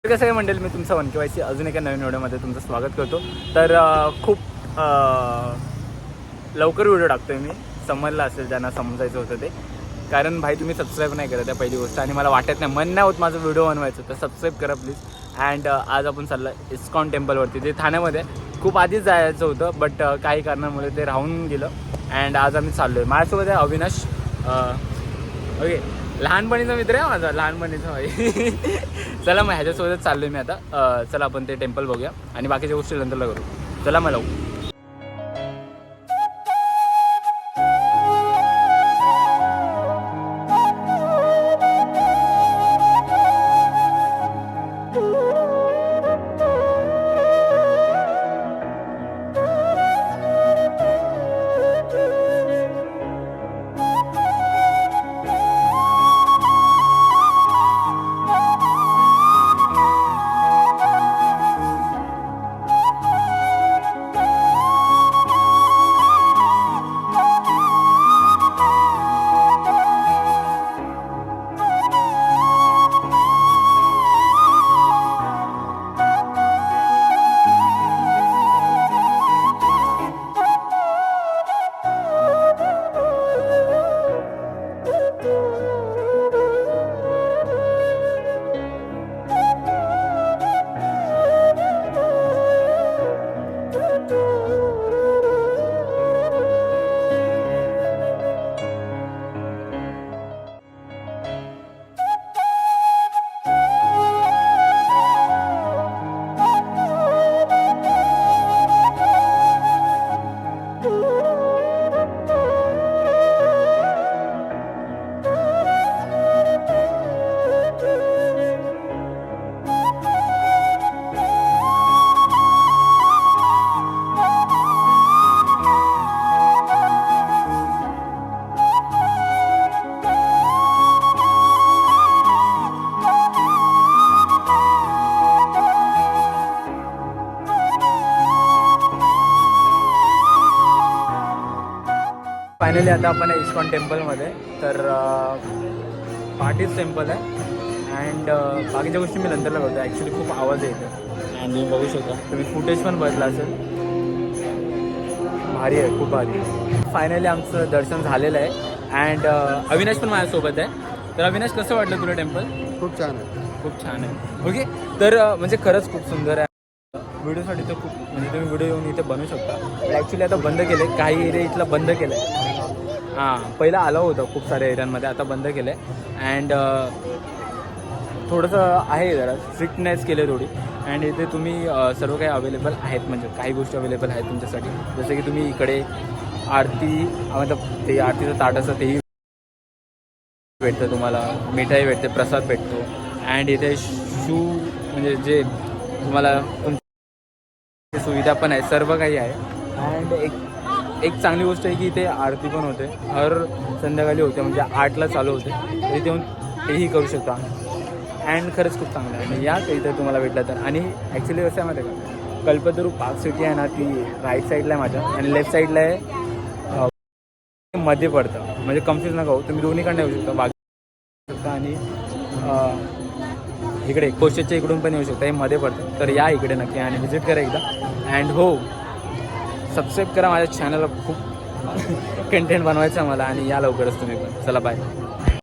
कसं काय मंडळी, मी तुमचा वनकेवायसी अजून एका नवीन व्हिडिओमध्ये तुमचं स्वागत करतो. तर खूप लवकर व्हिडिओ टाकतो आहे मी. समजलं असेल ज्यांना समजायचं होतं ते, कारण भाई तुम्ही सबस्क्राईब नाही करत आहे पहिली गोष्ट, आणि मला वाटत नाही, मन नाही होत माझं व्हिडिओ बनवायचं, तर सबस्क्राईब करा प्लीज. अँड आज आपण चाललं इस्कॉन टेम्पलवरती, जे ठाण्यामध्ये खूप आधीच जायचं होतं, बट काही कारणामुळे ते राहून गेलं. अँड आज आम्ही चाललो आहे. माझ्यासोबत आहे अविनाश, ओके, लहानपणीचा मित्र आहे माझा, लहानपणीचा भाई. चला मग ह्याच्यासोबतच चाललो आहे मी आता. चला आपण ते टेम्पल बघूया आणि बाकीच्या गोष्टी नंतरला करू. चला मला फायनली आता आपण आहे इस्कॉन टेम्पलमध्ये. तर पार्टीज टेम्पल आहे. अँड बाकीच्या गोष्टी मी नंतरला करतो. ॲक्च्युली खूप आवाज येतो अँड तुम्ही बघू शकता, तुम्ही फुटेज पण बघितलं असेल, भारी आहे, खूप भारी आहे. फायनली आमचं दर्शन झालेलं आहे. अँड अविनाश पण माझ्यासोबत आहे. तर अविनाश, कसं वाटलं तुला टेम्पल? खूप छान आहे, खूप छान आहे. ओके, तर म्हणजे खरंच खूप सुंदर आहे. व्हिडिओसाठी तर खूप, म्हणजे तुम्ही व्हिडिओ येऊन इथे बनवू शकता. ॲक्च्युली आता बंद केलं आहे, काही एरिया इथला बंद केलं आहे. पहिला आलं होतं खूप साऱ्या एरियांमध्ये, आता बंद केलं आहे. अँड थोडंसं आहे, जरा स्ट्रिक्टनेस केली आहे थोडी. अँड इथे तुम्ही सर्व काही अवेलेबल आहेत, म्हणजे काही गोष्टी अवेलेबल आहेत तुमच्यासाठी. जसं की तुम्ही इकडे आरती, मतलब ते आरतीचं ताट असं तेही भेटतं तुम्हाला, मिठाई भेटते, प्रसाद भेटतो. अँड इथे शू, म्हणजे जे तुम्हाला तुमची सुविधा पण आहे, सर्व काही आहे. अँड एक चांगली गोष्ट आहे की इथे आरती पण होते, हर संध्याकाळी होते, म्हणजे 8ला चालू होते. तर इथे येऊन तेही करू शकता. अँड खरंच खूप चांगलं आहे. आणि या इथे तुम्हाला भेटलं तर. आणि ॲक्च्युली कसं आहे माहिती आहे का, कल्पतरू पार्क सिटी आहे ना, ती राईट साईडला आहे माझ्या, आणि लेफ्ट साईडला आहे, मध्ये पडतं. म्हणजे कन्फ्यूज नका हो, तुम्ही दोन्हीकडनं येऊ शकता, बाग शकता आणि इकडे कोशेच्या इकडून पण येऊ शकता, हे मध्ये पडतं. तर या इकडे नक्की आणि व्हिजिट करा एकदा. अँड हो, सबस्क्राईब करा माझ्या चॅनलला, खूप कंटेंट बनवायचं आहे मला. आणि या लवकरच तुम्ही पण. चला बाय.